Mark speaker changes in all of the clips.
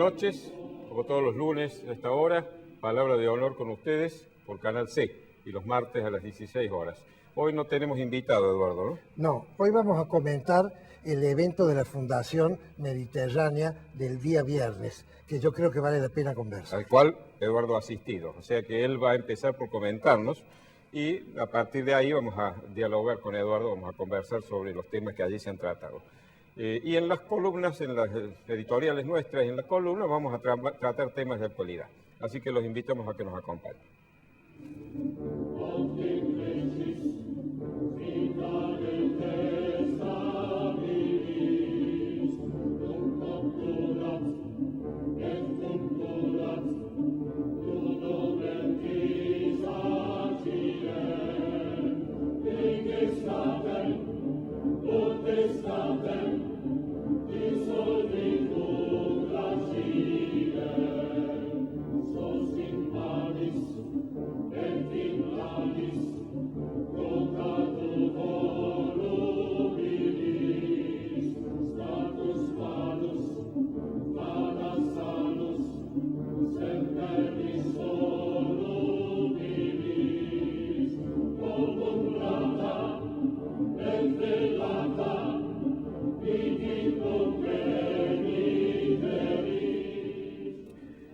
Speaker 1: noches, como todos los lunes a esta hora, Palabra de Honor con ustedes por Canal C y los martes a las 16 horas. Hoy no tenemos invitado, Eduardo, ¿no?
Speaker 2: No, hoy vamos a comentar el evento de la Fundación Mediterránea del día viernes, que yo creo que vale la pena conversar.
Speaker 1: Al cual Eduardo ha asistido, o sea que él va a empezar por comentarnos y a partir de ahí vamos a dialogar con Eduardo, vamos a conversar sobre los temas que allí se han tratado. Y en las columnas, en las editoriales nuestras, en las columnas vamos a tratar temas de actualidad. Así que los invitamos a que nos acompañen.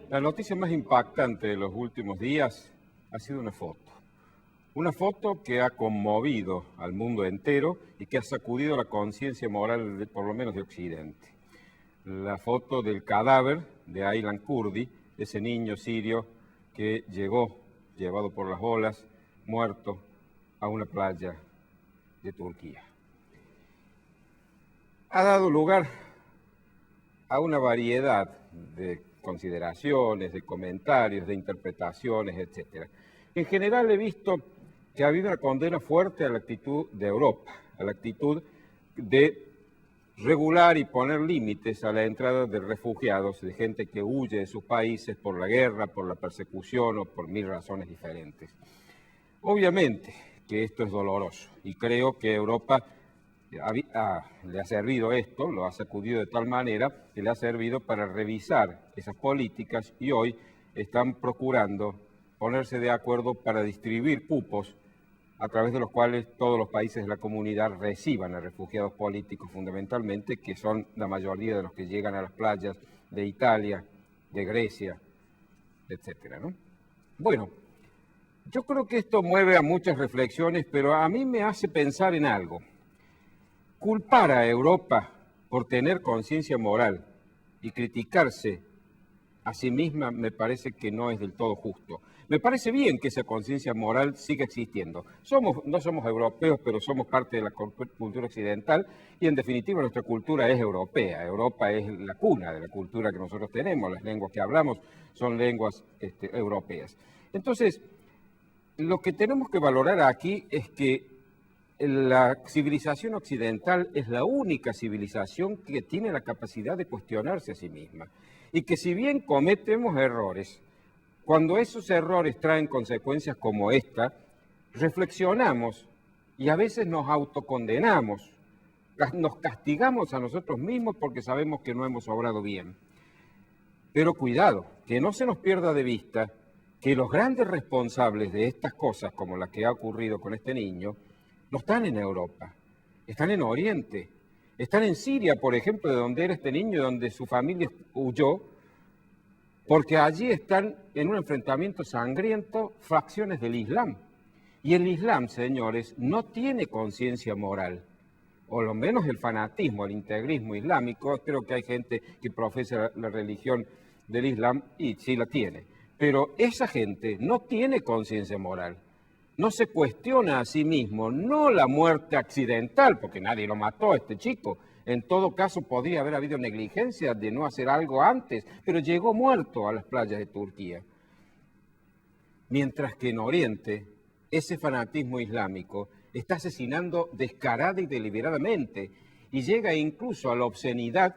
Speaker 1: La noticia más impactante de los últimos días ha sido una foto. Una foto que ha conmovido al mundo entero y que ha sacudido la conciencia moral, por lo menos de Occidente. La foto del cadáver de Aylan Kurdi, ese niño sirio que llegó, llevado por las olas, muerto, a una playa de Turquía. Ha dado lugar a una variedad de consideraciones, de comentarios, de interpretaciones, etc. En general he visto que ha habido una condena fuerte a la actitud de Europa, a la actitud de regular y poner límites a la entrada de refugiados, de gente que huye de sus países por la guerra, por la persecución o por mil razones diferentes. Obviamente que esto es doloroso y creo que Europa le ha servido esto, lo ha sacudido de tal manera que le ha servido para revisar esas políticas y hoy están procurando ponerse de acuerdo para distribuir cupos a través de los cuales todos los países de la comunidad reciban a refugiados políticos fundamentalmente, que son la mayoría de los que llegan a las playas de Italia, de Grecia, etcétera, ¿no? Bueno, yo creo que esto mueve a muchas reflexiones, pero a mí me hace pensar en algo. Culpar a Europa por tener conciencia moral y criticarse a sí misma me parece que no es del todo justo. Me parece bien que esa conciencia moral siga existiendo. No somos europeos, pero somos parte de la cultura occidental y en definitiva nuestra cultura es europea. Europa es la cuna de la cultura que nosotros tenemos, las lenguas que hablamos son lenguas europeas. Entonces, lo que tenemos que valorar aquí es que la civilización occidental es la única civilización que tiene la capacidad de cuestionarse a sí misma. Y que si bien cometemos errores, cuando esos errores traen consecuencias como esta, reflexionamos y a veces nos autocondenamos, nos castigamos a nosotros mismos porque sabemos que no hemos obrado bien. Pero cuidado, que no se nos pierda de vista que los grandes responsables de estas cosas, como la que ha ocurrido con este niño, no están en Europa, están en Oriente, están en Siria, por ejemplo, de donde era este niño, donde su familia huyó, porque allí están en un enfrentamiento sangriento facciones del Islam. Y el Islam, señores, no tiene conciencia moral, o lo menos el fanatismo, el integrismo islámico. Creo que hay gente que profesa la religión del Islam y sí la tiene, pero esa gente no tiene conciencia moral. No se cuestiona a sí mismo, no la muerte accidental, porque nadie lo mató a este chico. En todo caso, podría haber habido negligencia de no hacer algo antes, pero llegó muerto a las playas de Turquía. Mientras que en Oriente, ese fanatismo islámico está asesinando descarada y deliberadamente, y llega incluso a la obscenidad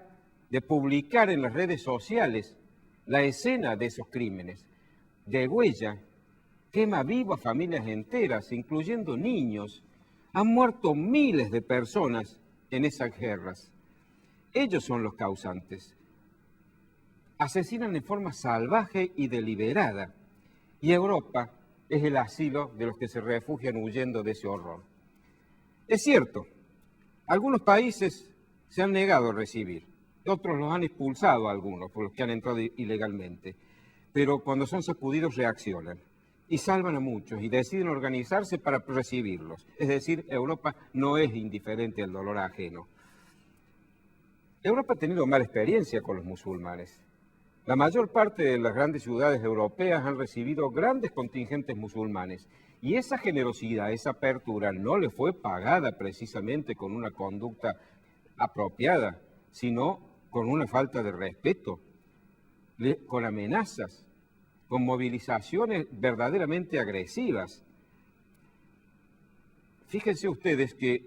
Speaker 1: de publicar en las redes sociales la escena de esos crímenes. Degüella quema vivo a familias enteras, incluyendo niños. Han muerto miles de personas en esas guerras. Ellos son los causantes. asesinan en forma salvaje y deliberada. Y Europa es el asilo de los que se refugian huyendo de ese horror. Es cierto, algunos países se han negado a recibir, otros los han expulsado a algunos, por los que han entrado ilegalmente, pero cuando son sacudidos reaccionan y salvan a muchos y deciden organizarse para recibirlos. Es decir, Europa no es indiferente al dolor ajeno. Europa ha tenido mala experiencia con los musulmanes. La mayor parte de las grandes ciudades europeas han recibido grandes contingentes musulmanes y esa generosidad, esa apertura no le fue pagada precisamente con una conducta apropiada, sino con una falta de respeto, con amenazas, con movilizaciones verdaderamente agresivas. Fíjense ustedes que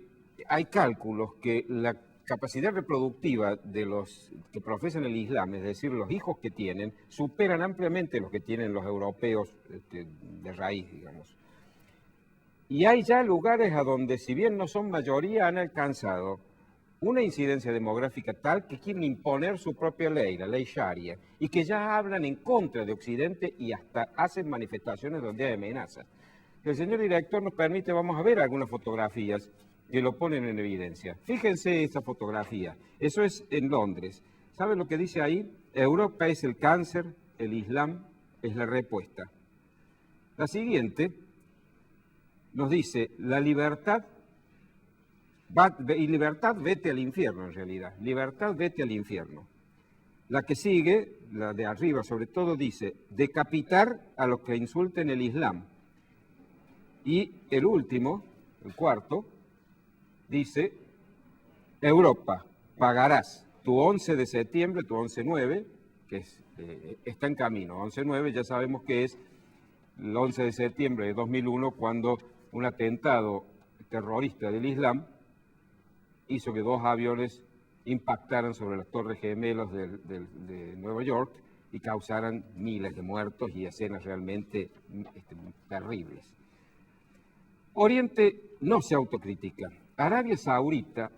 Speaker 1: hay cálculos que la capacidad reproductiva de los que profesan el Islam, es decir, los hijos que tienen, superan ampliamente los que tienen los europeos de raíz, digamos. Y hay ya lugares a donde, si bien no son mayoría, han alcanzado una incidencia demográfica tal que quieren imponer su propia ley, la ley Sharia, y que ya hablan en contra de Occidente y hasta hacen manifestaciones donde hay amenazas. El señor director nos permite, vamos a ver algunas fotografías que lo ponen en evidencia. Fíjense esa fotografía, eso es en Londres. ¿Saben lo que dice ahí? Europa es el cáncer, el Islam es la respuesta. La siguiente nos dice, la libertad, y libertad vete al infierno en realidad, libertad vete al infierno. La que sigue, la de arriba sobre todo, dice, decapitar a los que insulten el Islam. Y el último, el cuarto, dice, Europa, pagarás tu 11 de septiembre, tu 11-9, que está en camino. 11-9 ya sabemos que es el 11 de septiembre de 2001, cuando un atentado terrorista del Islam hizo que 2 aviones impactaran sobre las Torres Gemelas de Nueva York y causaran miles de muertos y escenas realmente terribles. Oriente no se autocritica. Arabia Saudita,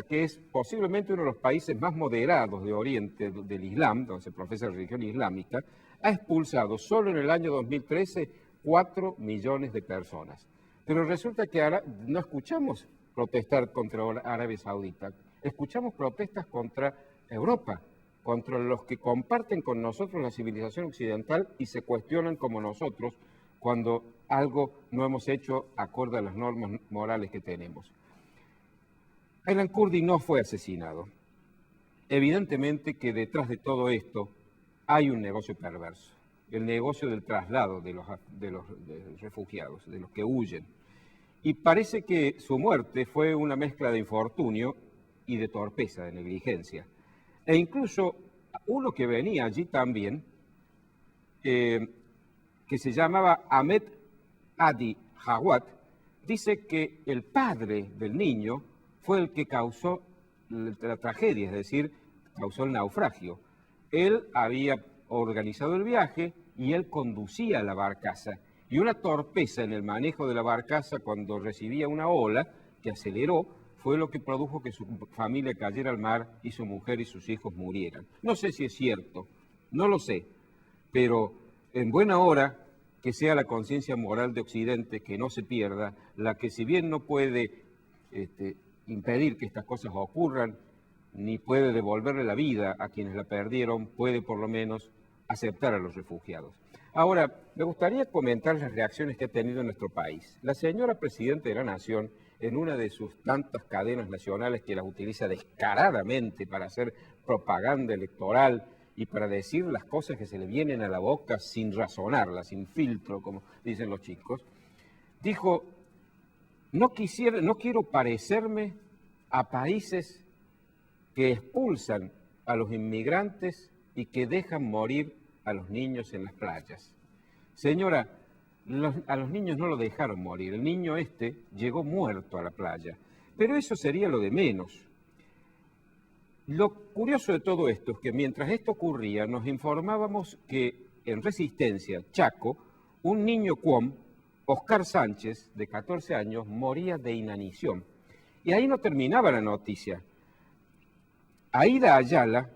Speaker 1: que es posiblemente uno de los países más moderados de Oriente del Islam, donde se profesa la religión islámica, ha expulsado solo en el año 2013 4 millones de personas. Pero resulta que ahora no escuchamos protestar contra Arabia Saudita, escuchamos protestas contra Europa, contra los que comparten con nosotros la civilización occidental y se cuestionan como nosotros cuando algo no hemos hecho acorde a las normas morales que tenemos. Aylan Kurdi no fue asesinado. Evidentemente que detrás de todo esto hay un negocio perverso, el negocio del traslado de los refugiados, de los que huyen. Y parece que su muerte fue una mezcla de infortunio y de torpeza, de negligencia. E incluso uno que venía allí también, que se llamaba Ahmed Adi Jawad, dice que el padre del niño fue el que causó la tragedia, es decir, causó el naufragio. Él había organizado el viaje y él conducía la barcaza. Y una torpeza en el manejo de la barcaza cuando recibía una ola que aceleró fue lo que produjo que su familia cayera al mar y su mujer y sus hijos murieran. No sé si es cierto, no lo sé, pero en buena hora que sea la conciencia moral de Occidente, que no se pierda, la que si bien no puede impedir que estas cosas ocurran, ni puede devolverle la vida a quienes la perdieron, puede por lo menos aceptar a los refugiados. Ahora, me gustaría comentar las reacciones que ha tenido nuestro país. La señora Presidenta de la Nación, en una de sus tantas cadenas nacionales que las utiliza descaradamente para hacer propaganda electoral y para decir las cosas que se le vienen a la boca sin razonarlas, sin filtro, como dicen los chicos, dijo, no quiero parecerme a países que expulsan a los inmigrantes y que dejan morir a los niños en las playas. Señora, a los niños no lo dejaron morir, el niño llegó muerto a la playa, pero eso sería lo de menos. Lo curioso de todo esto es que mientras esto ocurría nos informábamos que en Resistencia, Chaco, un niño cuom, Oscar Sánchez, de 14 años, moría de inanición. Y ahí no terminaba la noticia. Aida Ayala,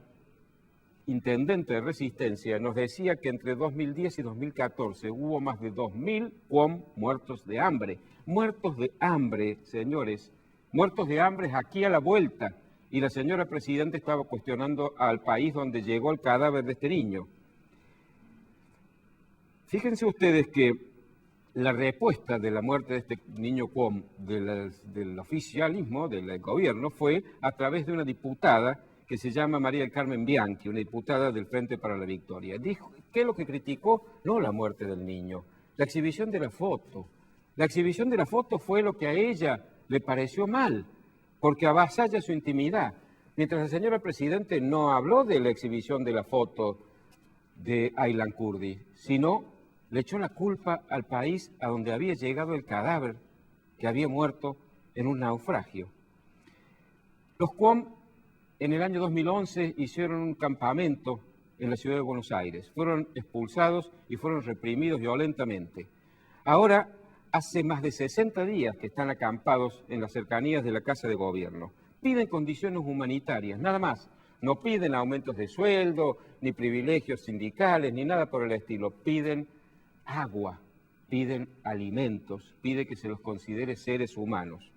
Speaker 1: intendente de Resistencia, nos decía que entre 2010 y 2014 hubo más de 2.000 QOM muertos de hambre. Muertos de hambre, señores. Muertos de hambre aquí a la vuelta. Y la señora presidenta estaba cuestionando al país donde llegó el cadáver de este niño. Fíjense ustedes que la respuesta de la muerte de este niño QOM del oficialismo, del gobierno, fue a través de una diputada que se llama María del Carmen Bianchi, una diputada del Frente para la Victoria. Dijo, ¿qué es lo que criticó? No la muerte del niño, la exhibición de la foto. La exhibición de la foto fue lo que a ella le pareció mal, porque avasalla su intimidad. Mientras el señor presidente no habló de la exhibición de la foto de Aylan Kurdi, sino le echó la culpa al país a donde había llegado el cadáver que había muerto en un naufragio. Los QOM en el año 2011 hicieron un campamento en la ciudad de Buenos Aires. Fueron expulsados y fueron reprimidos violentamente. Ahora, hace más de 60 días que están acampados en las cercanías de la Casa de Gobierno. Piden condiciones humanitarias, nada más. No piden aumentos de sueldo, ni privilegios sindicales, ni nada por el estilo. Piden agua, piden alimentos, piden que se los considere seres humanos.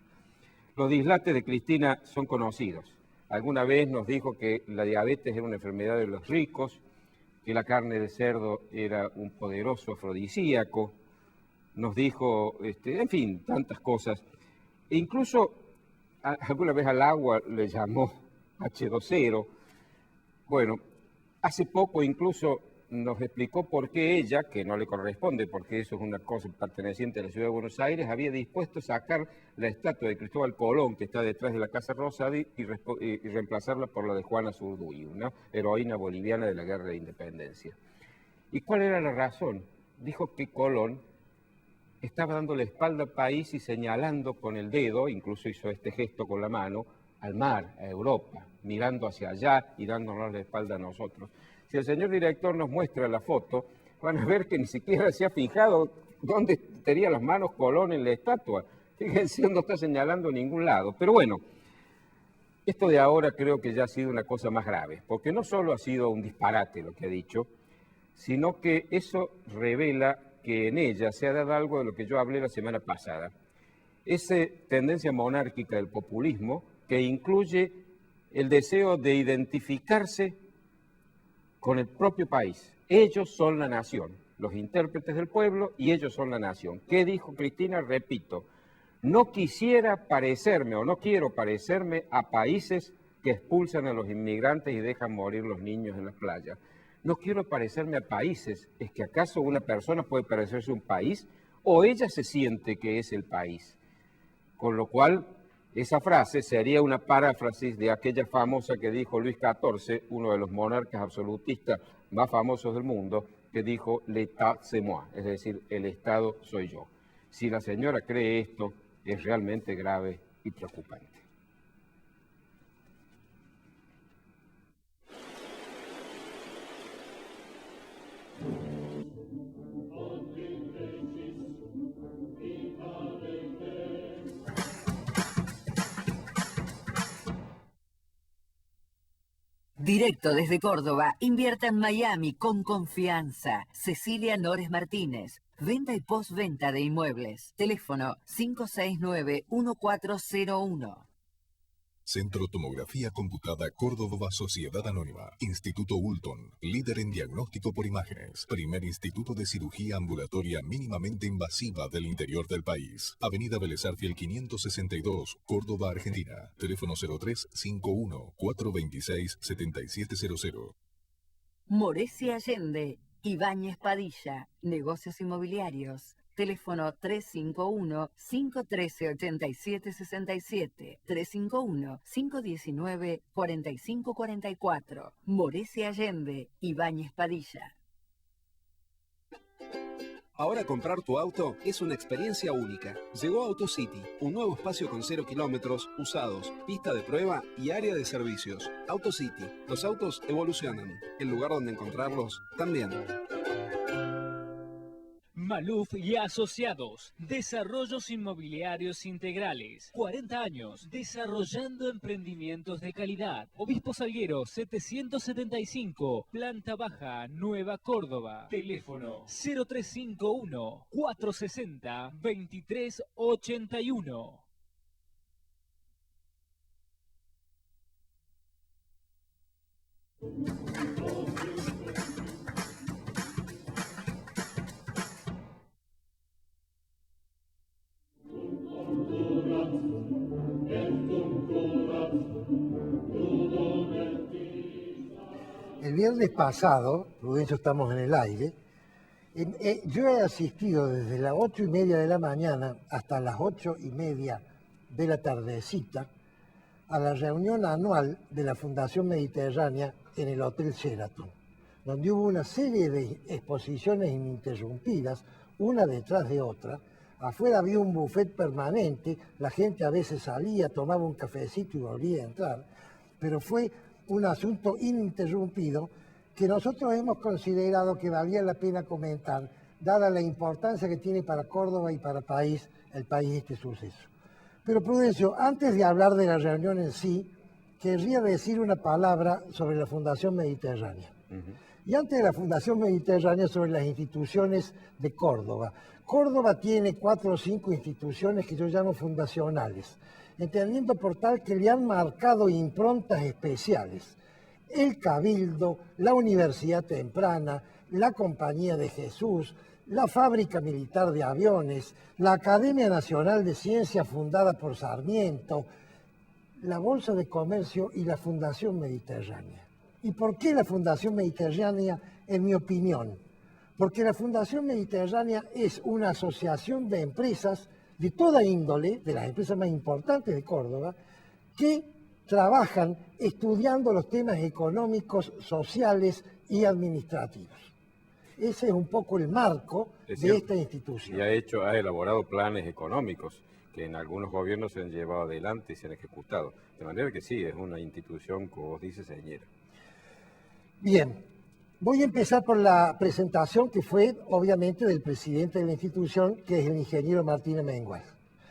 Speaker 1: Los dislates de Cristina son conocidos. Alguna vez nos dijo que la diabetes era una enfermedad de los ricos, que la carne de cerdo era un poderoso afrodisíaco, nos dijo, en fin, tantas cosas. E incluso alguna vez al agua le llamó H2O. Bueno, hace poco incluso nos explicó por qué ella, que no le corresponde, porque eso es una cosa perteneciente a la Ciudad de Buenos Aires, había dispuesto sacar la estatua de Cristóbal Colón, que está detrás de la Casa Rosada, y reemplazarla por la de Juana Zurduy, una heroína boliviana de la Guerra de Independencia. ¿Y cuál era la razón? Dijo que Colón estaba dando la espalda al país y señalando con el dedo, incluso hizo este gesto con la mano, al mar, a Europa, mirando hacia allá y dándonos la espalda a nosotros. Si el señor director nos muestra la foto, van a ver que ni siquiera se ha fijado dónde tenía las manos Colón en la estatua. Fíjense, no está señalando en ningún lado. Pero bueno, esto de ahora creo que ya ha sido una cosa más grave, porque no solo ha sido un disparate lo que ha dicho, sino que eso revela que en ella se ha dado algo de lo que yo hablé la semana pasada. Esa tendencia monárquica del populismo que incluye el deseo de identificarse con el propio país. Ellos son la nación, los intérpretes del pueblo, y ellos son la nación. ¿Qué dijo Cristina? Repito, no quisiera parecerme o no quiero parecerme a países que expulsan a los inmigrantes y dejan morir los niños en las playas. No quiero parecerme a países. ¿Es que acaso una persona puede parecerse a un país? ¿O ella se siente que es el país? Con lo cual, esa frase sería una paráfrasis de aquella famosa que dijo Luis XIV, uno de los monarcas absolutistas más famosos del mundo, que dijo «L'État c'est moi», es decir, el Estado soy yo. Si la señora cree esto, es realmente grave y preocupante.
Speaker 3: Directo desde Córdoba, invierta en Miami con confianza. Cecilia Nores Martínez, venta y postventa de inmuebles. Teléfono 569-1401.
Speaker 4: Centro Tomografía Computada Córdoba Sociedad Anónima. Instituto Ulton, líder en diagnóstico por imágenes. Primer instituto de cirugía ambulatoria mínimamente invasiva del interior del país. Avenida Vélez Arfiel 562, Córdoba, Argentina. Teléfono 0351-426-7700.
Speaker 3: Moresi Allende, Ibáñez Padilla, Negocios Inmobiliarios. Teléfono 351-513-8767, 351-519-4544. Moresi Allende, Ibáñez Padilla.
Speaker 5: Ahora comprar tu auto es una experiencia única. Llegó AutoCity, un nuevo espacio con 0 kilómetros, usados, pista de prueba y área de servicios. AutoCity, los autos evolucionan. El lugar donde encontrarlos también.
Speaker 6: Maluf y Asociados. Desarrollos inmobiliarios integrales. 40 años desarrollando emprendimientos de calidad. Obispo Salguero 775, planta baja, Nueva Córdoba. Teléfono 0351 460 2381.
Speaker 2: El viernes pasado, Prudencio, estamos en el aire, yo he asistido desde las 8:30 de la mañana hasta las 8:30 de la tardecita a la reunión anual de la Fundación Mediterránea en el Hotel Sheraton, donde hubo una serie de exposiciones ininterrumpidas, una detrás de otra. Afuera había un buffet permanente, la gente a veces salía, tomaba un cafecito y volvía a entrar, pero fue un asunto ininterrumpido que nosotros hemos considerado que valía la pena comentar, dada la importancia que tiene para Córdoba y para el país este suceso. Pero Prudencio, antes de hablar de la reunión en sí, querría decir una palabra sobre la Fundación Mediterránea. Y antes de la Fundación Mediterránea, sobre las instituciones de Córdoba. Córdoba tiene 4 o 5 instituciones que yo llamo fundacionales, entendiendo por tal que le han marcado improntas especiales. El Cabildo, la Universidad Temprana, la Compañía de Jesús, la Fábrica Militar de Aviones, la Academia Nacional de Ciencias fundada por Sarmiento, la Bolsa de Comercio y la Fundación Mediterránea. ¿Y por qué la Fundación Mediterránea, en mi opinión? Porque la Fundación Mediterránea es una asociación de empresas de toda índole, de las empresas más importantes de Córdoba, que trabajan estudiando los temas económicos, sociales y administrativos. Ese es un poco el marco de esta institución.
Speaker 1: Y ha elaborado planes económicos que en algunos gobiernos se han llevado adelante y se han ejecutado. De manera que sí, es una institución, como vos dices, señera.
Speaker 2: Bien, voy a empezar por la presentación que fue, obviamente, del presidente de la institución, que es el ingeniero Martín Amengual.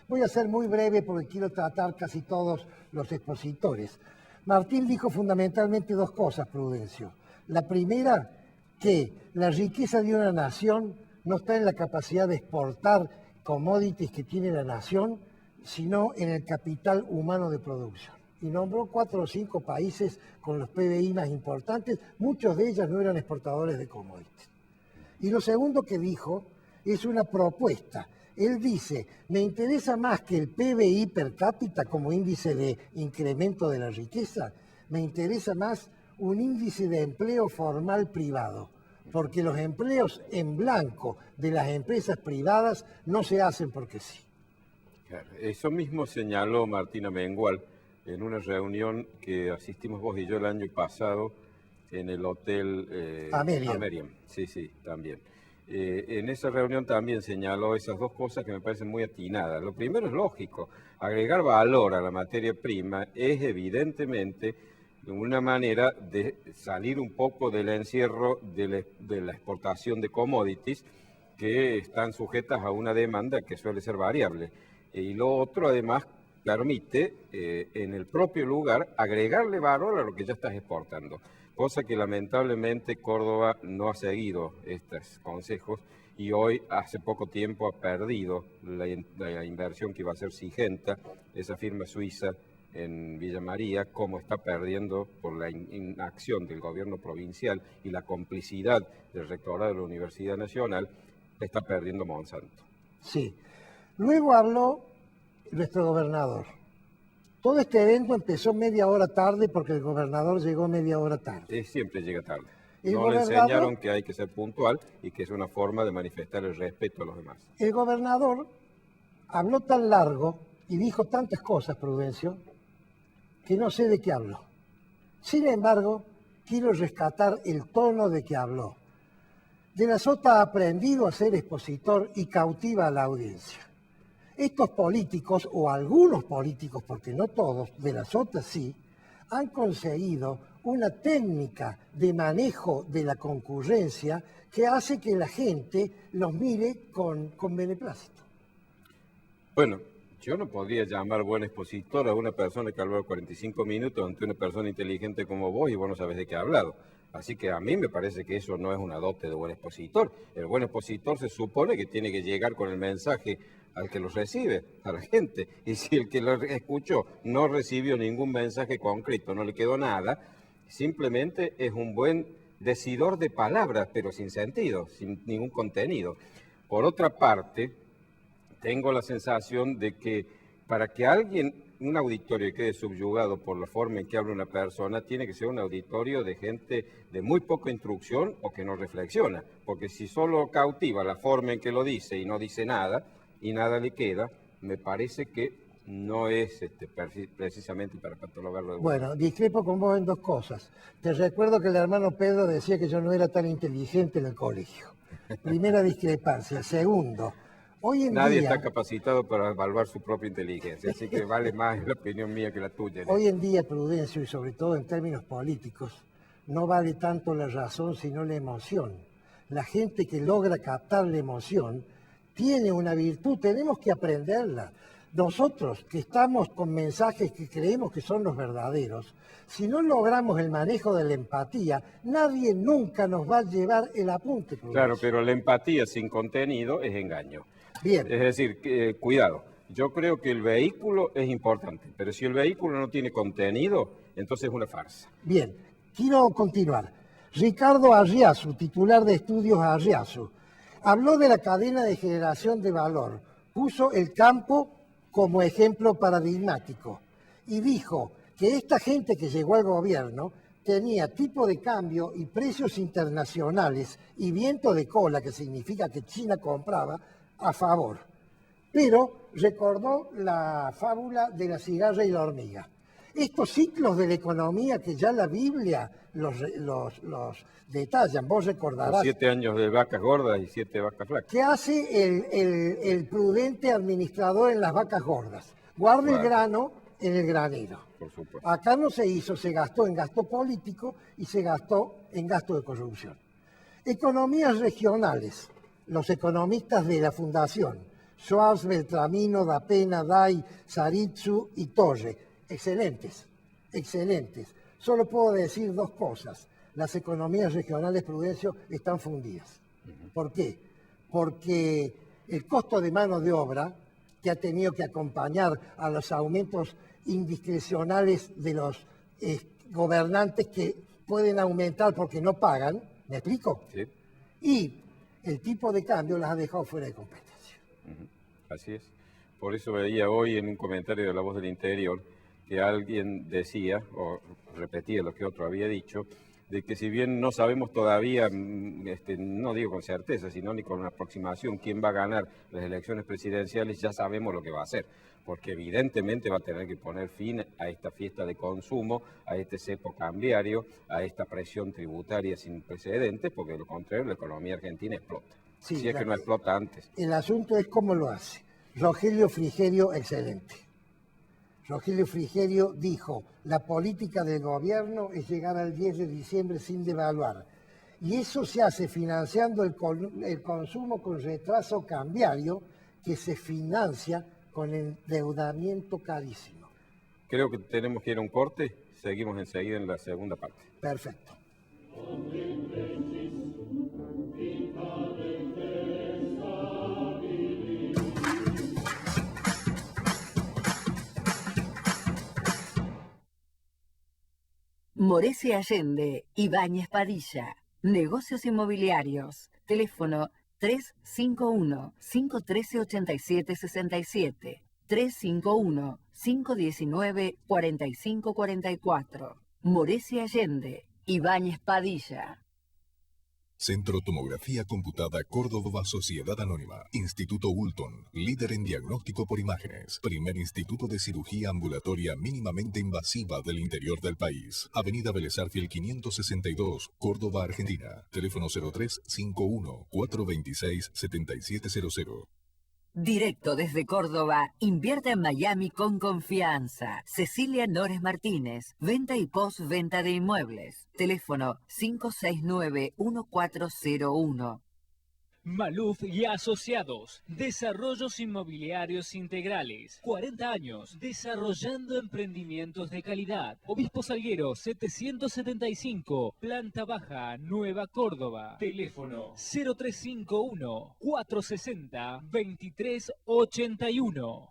Speaker 2: Voy a ser muy breve porque quiero tratar casi todos los expositores. Martín dijo fundamentalmente 2 cosas, Prudencio. La primera, que la riqueza de una nación no está en la capacidad de exportar commodities que tiene la nación, sino en el capital humano de producción. Y nombró 4 o 5 países con los PBI más importantes, muchos de ellos no eran exportadores de commodities. Y lo segundo que dijo es una propuesta. Él dice, me interesa más que el PBI per cápita como índice de incremento de la riqueza, me interesa más un índice de empleo formal privado, porque los empleos en blanco de las empresas privadas no se hacen porque sí.
Speaker 1: Claro, eso mismo señaló Martín Amengual en una reunión que asistimos vos y yo el año pasado en el Hotel Ameriam. Sí, también. En esa reunión también señaló esas 2 cosas que me parecen muy atinadas. Lo primero es lógico, agregar valor a la materia prima es evidentemente una manera de salir un poco del encierro de la exportación de commodities que están sujetas a una demanda que suele ser variable. Y lo otro, además, permite en el propio lugar agregarle valor a lo que ya estás exportando, cosa que lamentablemente Córdoba no ha seguido estos consejos y hoy, hace poco tiempo, ha perdido la inversión que iba a ser Sygenta, esa firma suiza en Villa María, como está perdiendo por la inacción del gobierno provincial y la complicidad del rectorado de la Universidad Nacional, está perdiendo Monsanto.
Speaker 2: Sí. Luego habló nuestro gobernador. Todo este evento empezó media hora tarde porque el gobernador llegó media hora tarde.
Speaker 1: Siempre llega tarde. No le enseñaron que hay que ser puntual y que es una forma de manifestar el respeto a los demás.
Speaker 2: El gobernador habló tan largo y dijo tantas cosas, Prudencio, que no sé de qué habló. Sin embargo, quiero rescatar el tono de que habló. De la Sota ha aprendido a ser expositor y cautiva a la audiencia. Estos políticos, o algunos políticos, porque no todos, de la Sota sí, han conseguido una técnica de manejo de la concurrencia que hace que la gente los mire con beneplácito.
Speaker 1: Bueno, yo no podría llamar buen expositor a una persona que habló 45 minutos ante una persona inteligente como vos y vos no sabés de qué ha hablado. Así que a mí me parece que eso no es una dote de buen expositor. El buen expositor se supone que tiene que llegar con el mensaje al que lo recibe, a la gente. Y si el que lo escuchó no recibió ningún mensaje concreto, no le quedó nada, simplemente es un buen decidor de palabras, pero sin sentido, sin ningún contenido. Por otra parte, tengo la sensación de que para que un auditorio quede subyugado por la forma en que habla una persona, tiene que ser un auditorio de gente de muy poca instrucción o que no reflexiona, porque si solo cautiva la forma en que lo dice y no dice nada, y nada le queda, me parece que no es precisamente para catalogarlo de
Speaker 2: Bueno, discrepo con vos en dos cosas. Te recuerdo que el hermano Pedro decía que yo no era tan inteligente en el colegio. Primera discrepancia. Segundo, hoy en
Speaker 1: Nadie
Speaker 2: día...
Speaker 1: está capacitado para evaluar su propia inteligencia, así que vale más la opinión mía que la tuya.
Speaker 2: Hoy en día, Prudencio, y sobre todo en términos políticos, no vale tanto la razón sino la emoción. La gente que logra captar la emoción tiene una virtud, tenemos que aprenderla. Nosotros que estamos con mensajes que creemos que son los verdaderos, si no logramos el manejo de la empatía, nadie nunca nos va a llevar el apunte.
Speaker 1: Claro, pero la empatía sin contenido es engaño.
Speaker 2: Bien.
Speaker 1: Es decir, cuidado, yo creo que el vehículo es importante, pero si el vehículo no tiene contenido, entonces es una farsa.
Speaker 2: Bien, quiero continuar. Ricardo Arriazu, titular de Estudios Arriazu, habló de la cadena de generación de valor, puso el campo como ejemplo paradigmático y dijo que esta gente que llegó al gobierno tenía tipo de cambio y precios internacionales y viento de cola, que significa que China compraba, a favor. Pero recordó la fábula de la cigarra y la hormiga. Estos ciclos de la economía que ya la Biblia los detallan, vos recordarás.
Speaker 1: Los 7 años de vacas gordas y 7 vacas flacas.
Speaker 2: ¿Qué hace el prudente administrador en las vacas gordas? Guarda el grano en el granero.
Speaker 1: Por supuesto.
Speaker 2: Acá no se hizo, se gastó en gasto político y se gastó en gasto de corrupción. Economías regionales. Los economistas de la Fundación, Schwarz, Beltramino, Da Pena, Day, Saritsu y Torre. Excelentes, excelentes. Solo puedo decir dos cosas. Las economías regionales, Prudencio, están fundidas. ¿Por qué? Porque el costo de mano de obra, que ha tenido que acompañar a los aumentos indiscrecionales de los gobernantes que pueden aumentar porque no pagan, ¿me explico?
Speaker 1: Sí.
Speaker 2: Y el tipo de cambio las ha dejado fuera de competencia.
Speaker 1: Así es. Por eso veía hoy en un comentario de La Voz del Interior que alguien decía, o repetía lo que otro había dicho, de que si bien no sabemos todavía, no digo con certeza, sino ni con una aproximación quién va a ganar las elecciones presidenciales, ya sabemos lo que va a hacer, porque evidentemente va a tener que poner fin a esta fiesta de consumo, a este cepo cambiario, a esta presión tributaria sin precedentes, porque de lo contrario la economía argentina explota.
Speaker 2: Sí,
Speaker 1: si es que no explota antes.
Speaker 2: El asunto es cómo lo hace. Rogelio Frigerio, excelente. Rogelio Frigerio dijo, la política del gobierno es llegar al 10 de diciembre sin devaluar. Y eso se hace financiando el consumo con retraso cambiario que se financia con endeudamiento carísimo.
Speaker 1: Creo que tenemos que ir a un corte, seguimos enseguida en la segunda parte.
Speaker 2: Perfecto.
Speaker 3: Moresi Allende, Ibáñez Padilla, Negocios Inmobiliarios, teléfono 351-513-8767, 351-519-4544. Moresi Allende, Ibáñez Padilla.
Speaker 4: Centro Tomografía Computada Córdoba Sociedad Anónima. Instituto Ulton, líder en diagnóstico por imágenes. Primer instituto de cirugía ambulatoria mínimamente invasiva del interior del país. Avenida Vélez Arfiel 562, Córdoba, Argentina. Teléfono 03-51-426-7700.
Speaker 3: Directo desde Córdoba, invierte en Miami con confianza. Cecilia Nores Martínez, venta y postventa de inmuebles. Teléfono 569-1401.
Speaker 6: Maluf y Asociados, Desarrollos Inmobiliarios Integrales, 40 años, desarrollando emprendimientos de calidad. Obispo Salguero, 775, Planta Baja, Nueva Córdoba. Teléfono 0351-460-2381.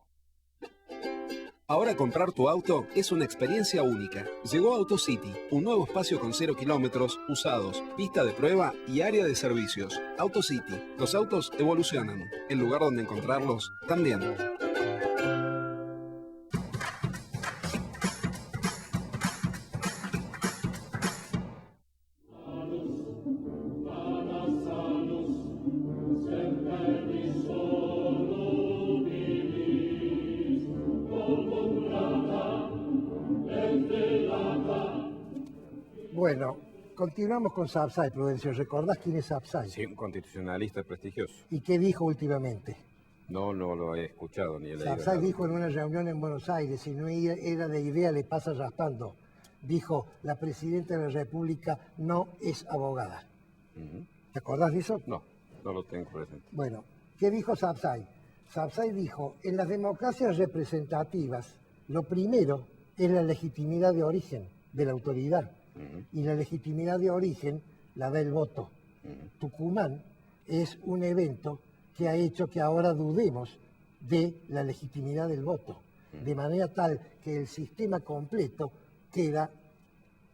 Speaker 5: Ahora comprar tu auto es una experiencia única. Llegó AutoCity, un nuevo espacio con 0 kilómetros, usados, pista de prueba y área de servicios. AutoCity, los autos evolucionan. El lugar donde encontrarlos también.
Speaker 2: Bueno, continuamos con Sapsay, Prudencio. ¿Recordás quién es Sapsay?
Speaker 1: Sí, un constitucionalista prestigioso.
Speaker 2: ¿Y qué dijo últimamente?
Speaker 1: No lo he escuchado ni he leído.
Speaker 2: Sapsay dijo en una reunión en Buenos Aires, si no era de idea le pasa raspando. Dijo, la presidenta de la República no es abogada. ¿Te acordás de eso?
Speaker 1: No lo tengo presente.
Speaker 2: Bueno, ¿qué dijo Sapsay? Sapsay dijo, en las democracias representativas, lo primero es la legitimidad de origen de la autoridad. Y la legitimidad de origen la da el voto. Tucumán es un evento que ha hecho que ahora dudemos de la legitimidad del voto, de manera tal que el sistema completo queda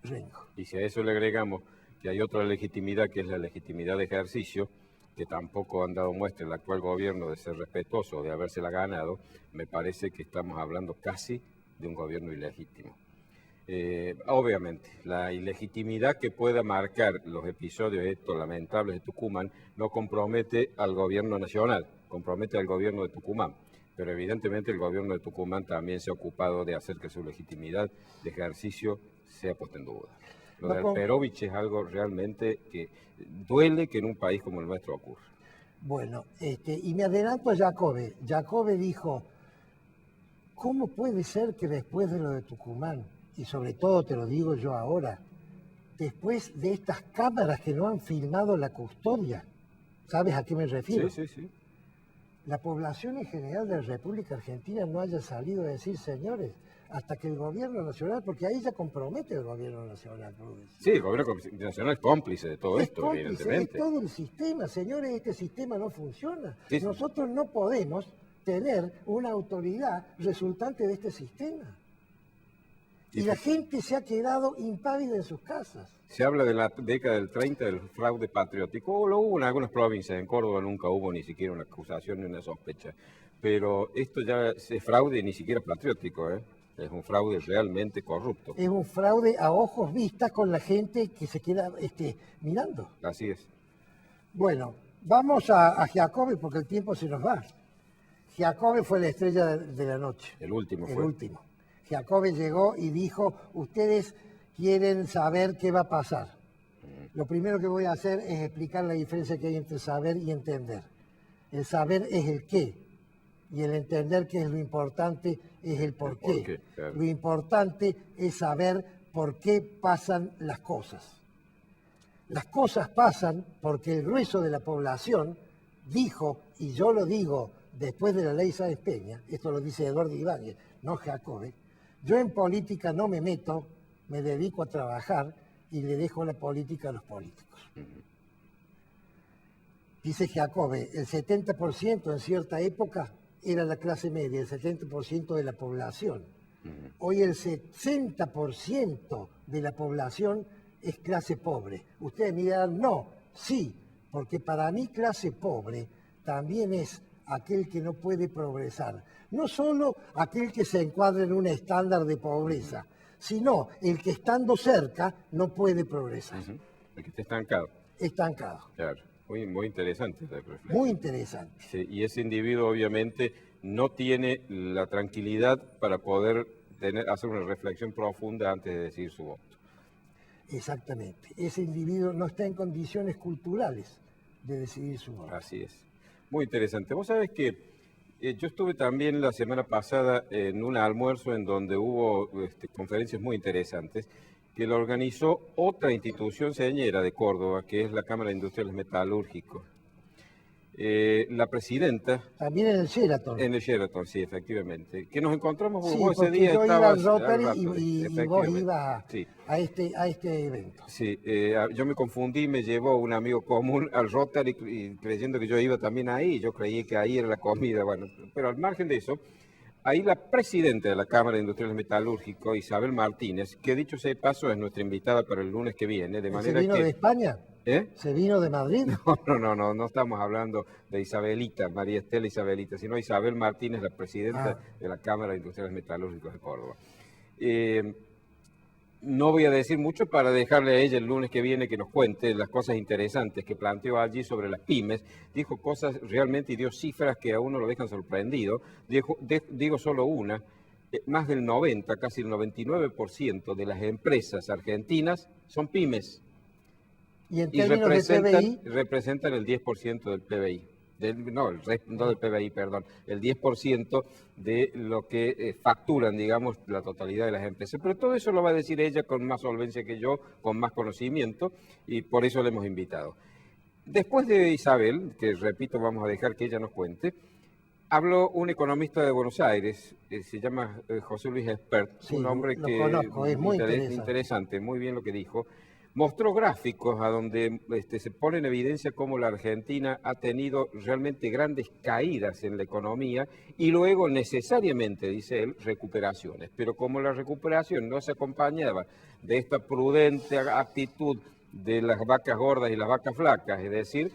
Speaker 2: rengo.
Speaker 1: Y si a eso le agregamos que hay otra legitimidad, que es la legitimidad de ejercicio, que tampoco han dado muestra el actual gobierno de ser respetuoso, de habérsela ganado, me parece que estamos hablando casi de un gobierno ilegítimo. Obviamente, la ilegitimidad que pueda marcar los episodios estos lamentables de Tucumán no compromete al gobierno nacional, compromete al gobierno de Tucumán. Pero evidentemente el gobierno de Tucumán también se ha ocupado de hacer que su legitimidad de ejercicio sea puesta en duda. Lo de Alperovich es algo realmente que duele que en un país como el nuestro ocurra.
Speaker 2: Bueno, y me adelanto a Jacobe. Jacobe dijo, ¿cómo puede ser que después de lo de Tucumán, y sobre todo te lo digo yo ahora, después de estas cámaras que no han filmado la custodia, ¿sabes a qué me refiero?
Speaker 1: Sí.
Speaker 2: La población en general de la República Argentina no haya salido a decir, señores, hasta que el gobierno nacional, porque ahí ya compromete el gobierno nacional.
Speaker 1: Sí, el gobierno nacional es cómplice de todo esto,
Speaker 2: cómplice,
Speaker 1: evidentemente.
Speaker 2: Es todo el sistema, señores, este sistema no funciona.
Speaker 1: Sí.
Speaker 2: Nosotros no podemos tener una autoridad resultante de este sistema. Y la gente se ha quedado impávida en sus casas.
Speaker 1: Se habla de la década del 30 del fraude patriótico. Lo hubo en algunas provincias, en Córdoba nunca hubo ni siquiera una acusación ni una sospecha. Pero esto ya es fraude ni siquiera patriótico, ¿eh? Es un fraude realmente corrupto.
Speaker 2: Es un fraude a ojos vistas con la gente que se queda mirando.
Speaker 1: Así es.
Speaker 2: Bueno, vamos a Giacobbe porque el tiempo se nos va. Giacobbe fue la estrella de la noche.
Speaker 1: El último fue.
Speaker 2: El último. Giacobbe llegó y dijo, ustedes quieren saber qué va a pasar. Lo primero que voy a hacer es explicar la diferencia que hay entre saber y entender. El saber es el qué, y el entender que es lo importante es el por qué.
Speaker 1: Claro.
Speaker 2: Lo importante es saber por qué pasan las cosas. Las cosas pasan porque el grueso de la población dijo, y yo lo digo después de la ley Sáenz Peña, esto lo dice Eduardo Ibáñez, no Giacobbe, yo en política no me meto, me dedico a trabajar y le dejo la política a los políticos. Dice Giacobbe, el 70% en cierta época era la clase media, el 70% de la población. Hoy el 60% de la población es clase pobre. Ustedes me dirán, no, sí, porque para mí clase pobre también es aquel que no puede progresar. No solo aquel que se encuadra en un estándar de pobreza, sino el que estando cerca no puede progresar.
Speaker 1: El que está estancado.
Speaker 2: Estancado.
Speaker 1: Claro, muy interesante esa reflexión.
Speaker 2: Muy interesante.
Speaker 1: Sí, y ese individuo obviamente no tiene la tranquilidad para poder hacer una reflexión profunda antes de decir su voto.
Speaker 2: Exactamente. Ese individuo no está en condiciones culturales de decidir su voto.
Speaker 1: Así es. Muy interesante. Vos sabés que Yo estuve también la semana pasada en un almuerzo en donde hubo conferencias muy interesantes que lo organizó otra institución señera de Córdoba, que es la Cámara de Industriales Metalúrgicos. La presidenta...
Speaker 2: También en el Sheraton.
Speaker 1: En el Sheraton, sí, efectivamente. Que nos encontramos,
Speaker 2: Sí,
Speaker 1: vos ese
Speaker 2: porque
Speaker 1: día
Speaker 2: yo iba al
Speaker 1: estabas
Speaker 2: Rotary
Speaker 1: Rotary,
Speaker 2: y vos
Speaker 1: efectivamente.
Speaker 2: ibas
Speaker 1: Sí.
Speaker 2: a este evento.
Speaker 1: Sí, yo me confundí, me llevó un amigo común al Rotary creyendo que yo iba también ahí, yo creí que ahí era la comida, bueno, pero al margen de eso, ahí la presidenta de la Cámara de Industriales Metalúrgicos, Isabel Martínez, que dicho sea de paso es nuestra invitada para el lunes que viene, de manera
Speaker 2: ¿Se vino
Speaker 1: que...
Speaker 2: de España?
Speaker 1: ¿Eh?
Speaker 2: ¿Se vino de Madrid?
Speaker 1: No estamos hablando de Isabelita, María Estela Isabelita, sino Isabel Martínez, la presidenta de la Cámara de Industriales Metalúrgicos de Córdoba. No voy a decir mucho para dejarle a ella el lunes que viene que nos cuente las cosas interesantes que planteó allí sobre las pymes. Dijo cosas realmente y dio cifras que a uno lo dejan sorprendido. Digo solo una, más del 90, casi el 99% de las empresas argentinas son pymes.
Speaker 2: Y en términos de PBI...
Speaker 1: representan el 10% del PBI. No del PBI, perdón, el 10% de lo que facturan, digamos, la totalidad de las empresas. Pero todo eso lo va a decir ella con más solvencia que yo, con más conocimiento, y por eso le hemos invitado. Después de Isabel, que repito, vamos a dejar que ella nos cuente, habló un economista de Buenos Aires, se llama José Luis Espert,
Speaker 2: Sí,
Speaker 1: un hombre
Speaker 2: lo
Speaker 1: que
Speaker 2: conozco, es muy
Speaker 1: interesante, muy bien lo que dijo. Mostró gráficos a donde se pone en evidencia cómo la Argentina ha tenido realmente grandes caídas en la economía y luego necesariamente, dice él, recuperaciones. Pero como la recuperación no se acompañaba de esta prudente actitud de las vacas gordas y las vacas flacas, es decir,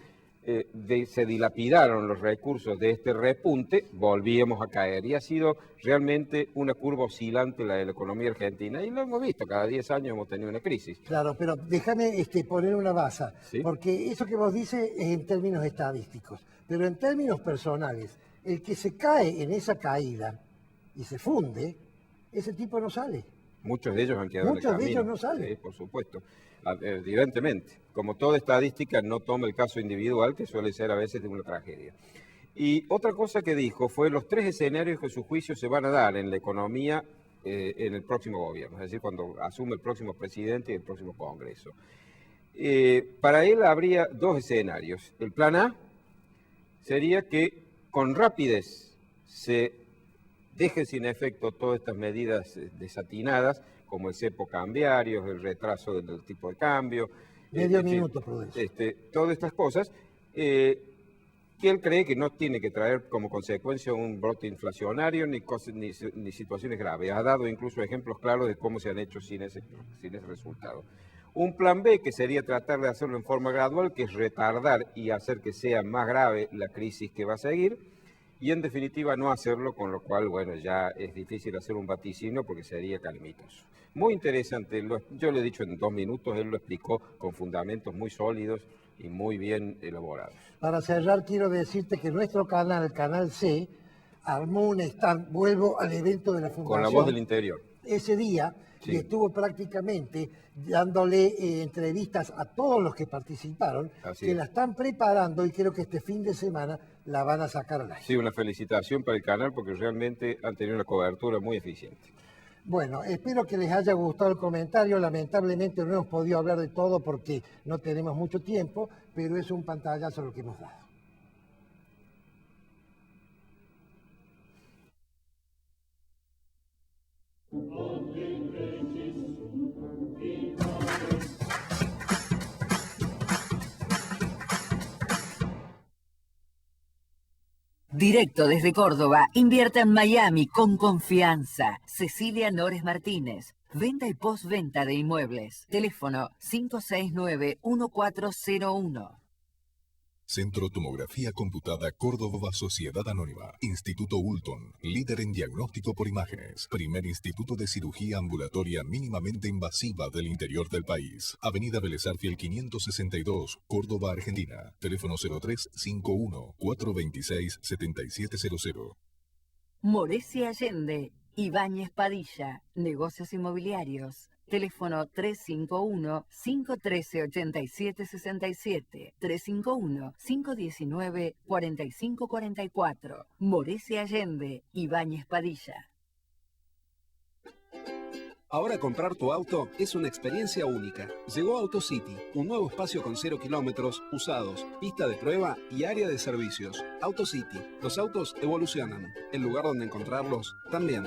Speaker 1: se dilapidaron los recursos de este repunte, volvíamos a caer. Y ha sido realmente una curva oscilante la de la economía argentina. Y lo hemos visto, cada 10 años hemos tenido una crisis.
Speaker 2: Claro, pero déjame poner una base,
Speaker 1: ¿Sí?
Speaker 2: Porque eso que vos dices es en términos estadísticos. Pero en términos personales, el que se cae en esa caída y se funde, ese tipo no sale.
Speaker 1: Muchos de ellos han quedado
Speaker 2: Muchos
Speaker 1: en el
Speaker 2: de
Speaker 1: camino.
Speaker 2: ellos no salen.
Speaker 1: Sí, por supuesto. Evidentemente. Como toda estadística, no toma el caso individual, que suele ser a veces de una tragedia. Y otra cosa que dijo fue los 3 escenarios que a su juicio se van a dar en la economía en el próximo gobierno, es decir, cuando asume el próximo presidente y el próximo Congreso. Para él habría 2 escenarios. El plan A sería que con rapidez se dejen sin efecto todas estas medidas desatinadas, como el cepo cambiario, el retraso del tipo de cambio.
Speaker 2: Medio minuto, Prudencio.
Speaker 1: Todas estas cosas que él cree que no tiene que traer como consecuencia un brote inflacionario ni situaciones graves. Ha dado incluso ejemplos claros de cómo se han hecho sin ese resultado. Un plan B, que sería tratar de hacerlo en forma gradual, que es retardar y hacer que sea más grave la crisis que va a seguir, y en definitiva no hacerlo, con lo cual, bueno, ya es difícil hacer un vaticinio porque sería calamitoso. Muy interesante, yo le he dicho en 2 minutos, él lo explicó con fundamentos muy sólidos y muy bien elaborados.
Speaker 2: Para cerrar, quiero decirte que nuestro canal, el Canal C, armó un stand, vuelvo al evento de la Fundación.
Speaker 1: Con la voz del interior.
Speaker 2: Ese día,
Speaker 1: Sí.
Speaker 2: y estuvo prácticamente dándole entrevistas a todos los que participaron,
Speaker 1: Así
Speaker 2: que
Speaker 1: es.
Speaker 2: la están preparando y creo que este fin de semana la van a sacar al aire.
Speaker 1: Sí, una felicitación para el canal porque realmente han tenido una cobertura muy eficiente.
Speaker 2: Bueno, espero que les haya gustado el comentario. Lamentablemente no hemos podido hablar de todo porque no tenemos mucho tiempo, pero es un pantallazo lo que hemos dado.
Speaker 3: Directo desde Córdoba, invierta en Miami con confianza. Cecilia Nores Martínez. Venta y postventa de inmuebles. Teléfono 569-1401.
Speaker 4: Centro Tomografía Computada Córdoba Sociedad Anónima. Instituto Ulton, líder en diagnóstico por imágenes. Primer instituto de cirugía ambulatoria mínimamente invasiva del interior del país. Avenida Vélez Arfiel 562, Córdoba, Argentina. Teléfono 0351-426-7700.
Speaker 3: Moresi Allende. Ibáñez Padilla. Negocios inmobiliarios. Teléfono 351-513-8767, 351-519-4544. Morese Allende, Ibáñez Padilla.
Speaker 5: Ahora comprar tu auto es una experiencia única. Llegó AutoCity, un nuevo espacio con 0 kilómetros, usados, pista de prueba y área de servicios. AutoCity, los autos evolucionan. El lugar donde encontrarlos también.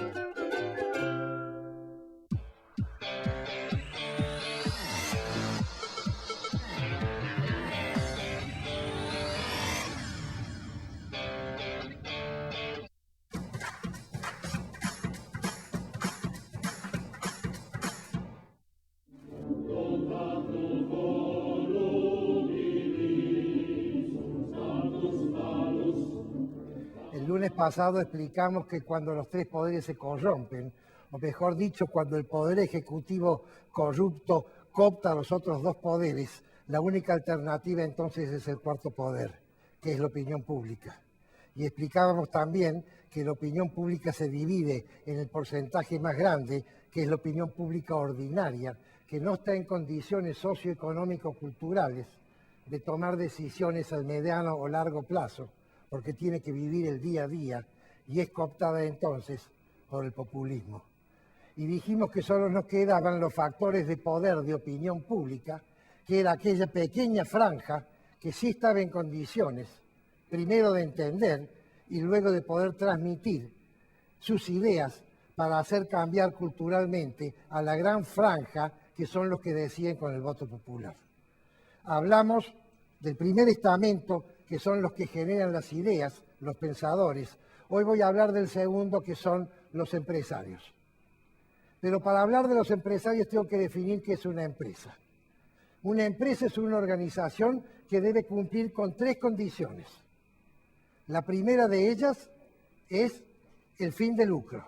Speaker 2: El lunes pasado explicamos que cuando los tres poderes se corrompen, o mejor dicho, cuando el poder ejecutivo corrupto coopta a los otros dos poderes, la única alternativa entonces es el cuarto poder, que es la opinión pública. Y explicábamos también que la opinión pública se divide en el porcentaje más grande, que es la opinión pública ordinaria, que no está en condiciones socioeconómico-culturales de tomar decisiones al mediano o largo plazo, porque tiene que vivir el día a día, y es cooptada entonces por el populismo. Y dijimos que solo nos quedaban los factores de poder de opinión pública, que era aquella pequeña franja que sí estaba en condiciones, primero de entender y luego de poder transmitir sus ideas para hacer cambiar culturalmente a la gran franja que son los que deciden con el voto popular. Hablamos del primer estamento, que son los que generan las ideas, los pensadores. Hoy voy a hablar del segundo, que son los empresarios. Pero para hablar de los empresarios tengo que definir qué es una empresa. Una empresa es una organización que debe cumplir con tres condiciones. La primera de ellas es el fin de lucro.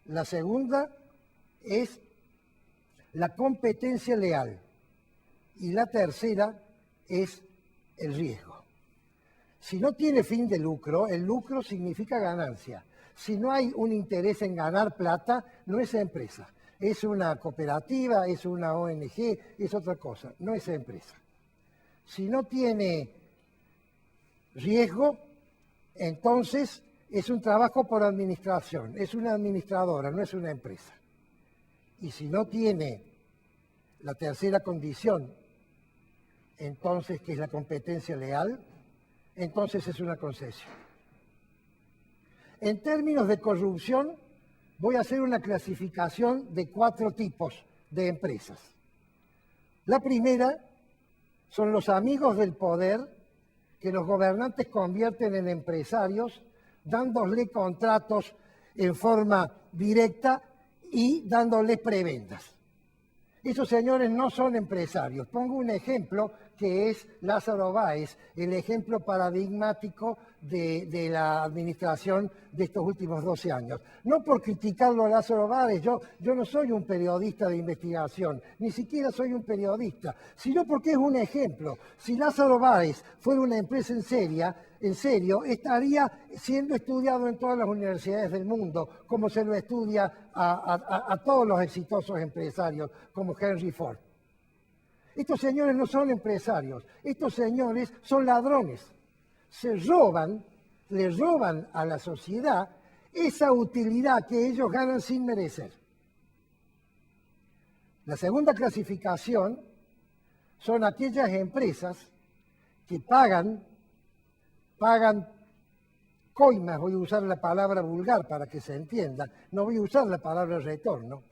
Speaker 2: La segunda es la competencia leal. Y la tercera es el riesgo. Si no tiene fin de lucro, el lucro significa ganancia. Si no hay un interés en ganar plata, no es empresa. Es una cooperativa, es una ONG, es otra cosa, no es empresa. Si no tiene riesgo, entonces es un trabajo por administración, es una administradora, no es una empresa. Y si no tiene la tercera condición, entonces, que es la competencia leal, entonces es una concesión. En términos de corrupción, voy a hacer una clasificación de 4 tipos de empresas. La primera son los amigos del poder que los gobernantes convierten en empresarios, dándoles contratos en forma directa y dándoles prebendas. Esos señores no son empresarios. Pongo un ejemplo que es Lázaro Báez, el ejemplo paradigmático de la administración de estos últimos 12 años. No por criticarlo a Lázaro Báez, yo no soy un periodista de investigación, ni siquiera soy un periodista, sino porque es un ejemplo. Si Lázaro Báez fuera una empresa en serio, estaría siendo estudiado en todas las universidades del mundo, como se lo estudia a todos los exitosos empresarios, como Henry Ford. Estos señores no son empresarios, estos señores son ladrones. Le roban a la sociedad esa utilidad que ellos ganan sin merecer. La segunda clasificación son aquellas empresas que pagan coimas, voy a usar la palabra vulgar para que se entienda, no voy a usar la palabra retorno,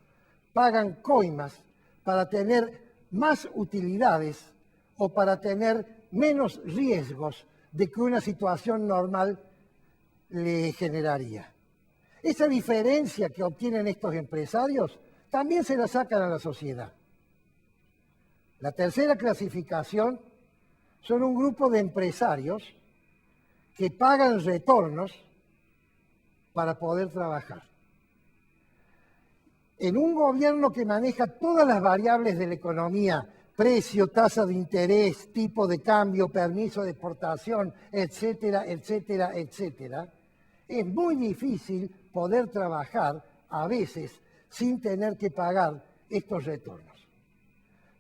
Speaker 2: pagan coimas para tener más utilidades o para tener menos riesgos de que una situación normal le generaría. Esa diferencia que obtienen estos empresarios también se la sacan a la sociedad. La tercera clasificación son un grupo de empresarios que pagan retornos para poder trabajar. En un gobierno que maneja todas las variables de la economía, precio, tasa de interés, tipo de cambio, permiso de exportación, etcétera, etcétera, etcétera, es muy difícil poder trabajar a veces sin tener que pagar estos retornos.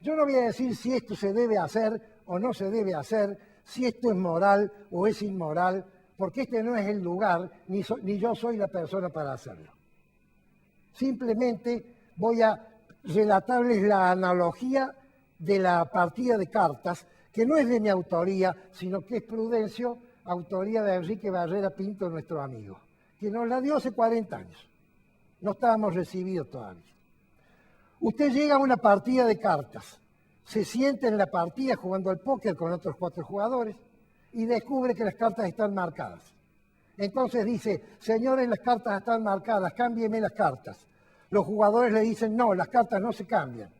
Speaker 2: Yo no voy a decir si esto se debe hacer o no se debe hacer, si esto es moral o es inmoral, porque este no es el lugar, ni yo soy la persona para hacerlo. Simplemente voy a relatarles la analogía de la partida de cartas, que no es de mi autoría, sino que es Prudencio, autoría de Enrique Barrera Pinto, nuestro amigo, que nos la dio hace 40 años. No estábamos recibidos todavía. Usted llega a una partida de cartas, se sienta en la partida jugando al póker con otros 4 jugadores y descubre que las cartas están marcadas. Entonces dice, señores, las cartas están marcadas, cámbieme las cartas. Los jugadores le dicen, no, las cartas no se cambian.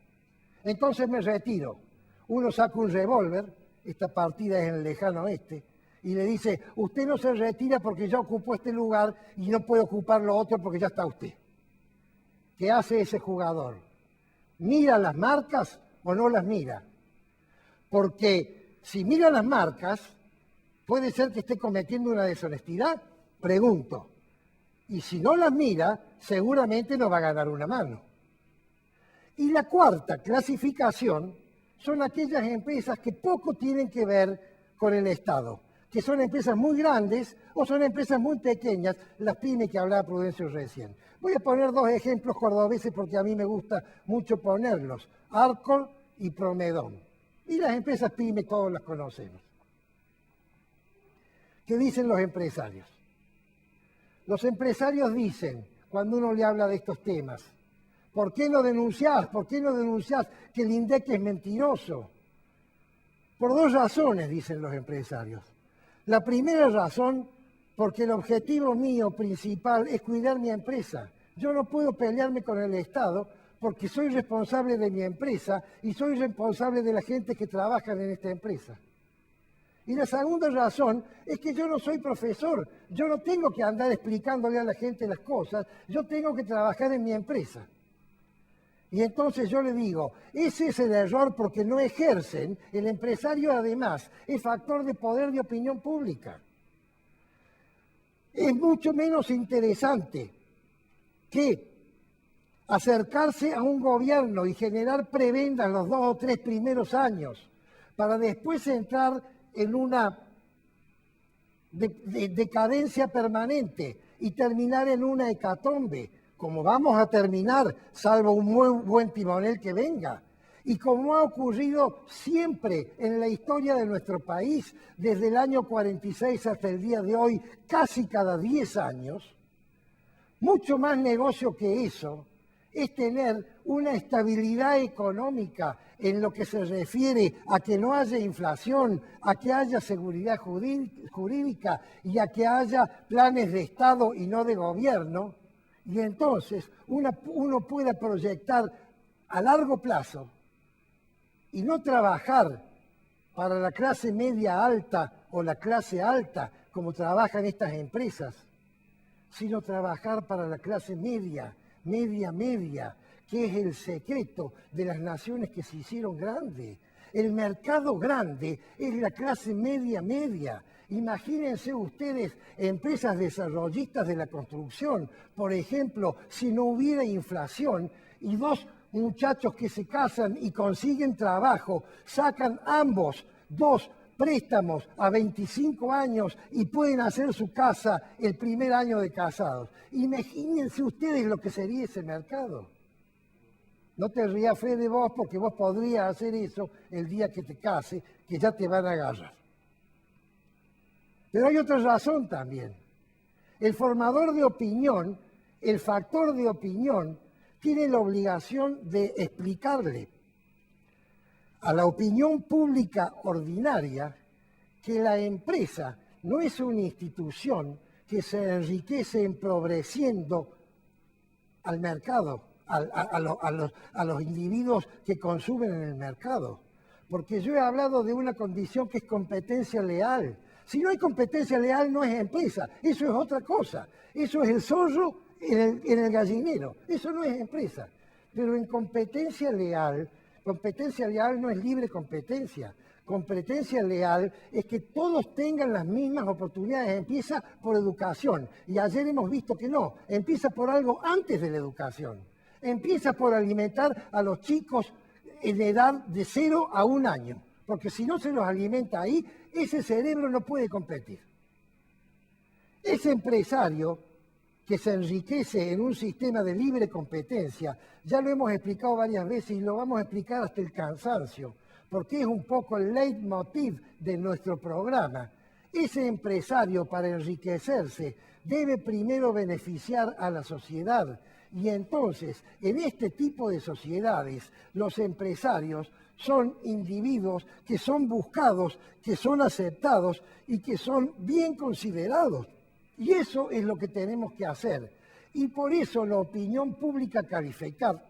Speaker 2: Entonces me retiro. Uno saca un revólver, esta partida es en el lejano oeste, y le dice, usted no se retira porque ya ocupó este lugar y no puede ocupar lo otro porque ya está usted. ¿Qué hace ese jugador? ¿Mira las marcas o no las mira? Porque si mira las marcas, puede ser que esté cometiendo una deshonestidad, pregunto. Y si no las mira, seguramente no va a ganar una mano. Y la cuarta clasificación son aquellas empresas que poco tienen que ver con el Estado, que son empresas muy grandes o son empresas muy pequeñas, las pymes que hablaba Prudencio recién. Voy a poner 2 ejemplos cordobeses porque a mí me gusta mucho ponerlos, Arcor y Promedón. Y las empresas pymes todos las conocemos. ¿Qué dicen los empresarios? Los empresarios dicen, cuando uno le habla de estos temas, ¿por qué no denunciás? ¿Por qué no denunciás que el INDEC es mentiroso? Por 2 razones, dicen los empresarios. La primera razón, porque el objetivo mío principal es cuidar mi empresa. Yo no puedo pelearme con el Estado porque soy responsable de mi empresa y soy responsable de la gente que trabaja en esta empresa. Y la segunda razón es que yo no soy profesor, yo no tengo que andar explicándole a la gente las cosas, yo tengo que trabajar en mi empresa. Y entonces yo le digo, ese es el error porque no ejercen, el empresario además es factor de poder de opinión pública. Es mucho menos interesante que acercarse a un gobierno y generar prebendas los 2 o 3 primeros años para después entrar en una decadencia permanente y terminar en una hecatombe, como vamos a terminar, salvo un muy buen timonel que venga. Y como ha ocurrido siempre en la historia de nuestro país, desde el año 46 hasta el día de hoy, casi cada 10 años, mucho más negocio que eso es tener una estabilidad económica en lo que se refiere a que no haya inflación, a que haya seguridad jurídica y a que haya planes de Estado y no de gobierno. Y entonces uno pueda proyectar a largo plazo y no trabajar para la clase media alta o la clase alta como trabajan estas empresas, sino trabajar para la clase media, que es el secreto de las naciones que se hicieron grandes. El mercado grande es la clase media. Imagínense ustedes empresas desarrollistas de la construcción, por ejemplo, si no hubiera inflación y 2 muchachos que se casan y consiguen trabajo, sacan ambos 2 préstamos a 25 años y pueden hacer su casa el primer año de casados. Imagínense ustedes lo que sería ese mercado. No te rías, Fede, vos, porque vos podrías hacer eso el día que te case, que ya te van a agarrar. Pero hay otra razón también. El formador de opinión, el factor de opinión, tiene la obligación de explicarle a la opinión pública ordinaria que la empresa no es una institución que se enriquece empobreciendo al mercado, a los individuos que consumen en el mercado. Porque yo he hablado de una condición que es competencia leal. Si no hay competencia leal, no es empresa. Eso es otra cosa. Eso es el zorro en el gallinero. Eso no es empresa. Pero en competencia leal no es libre competencia. Competencia leal es que todos tengan las mismas oportunidades. Empieza por educación. Y ayer hemos visto que no. Empieza por algo antes de la educación. Empieza por alimentar a los chicos en edad de 0 a 1 año, porque si no se los alimenta ahí, ese cerebro no puede competir. Ese empresario que se enriquece en un sistema de libre competencia, ya lo hemos explicado varias veces y lo vamos a explicar hasta el cansancio, porque es un poco el leitmotiv de nuestro programa. Ese empresario, para enriquecerse, debe primero beneficiar a la sociedad. Y entonces, en este tipo de sociedades, los empresarios son individuos que son buscados, que son aceptados y que son bien considerados. Y eso es lo que tenemos que hacer. Y por eso la opinión pública calificada,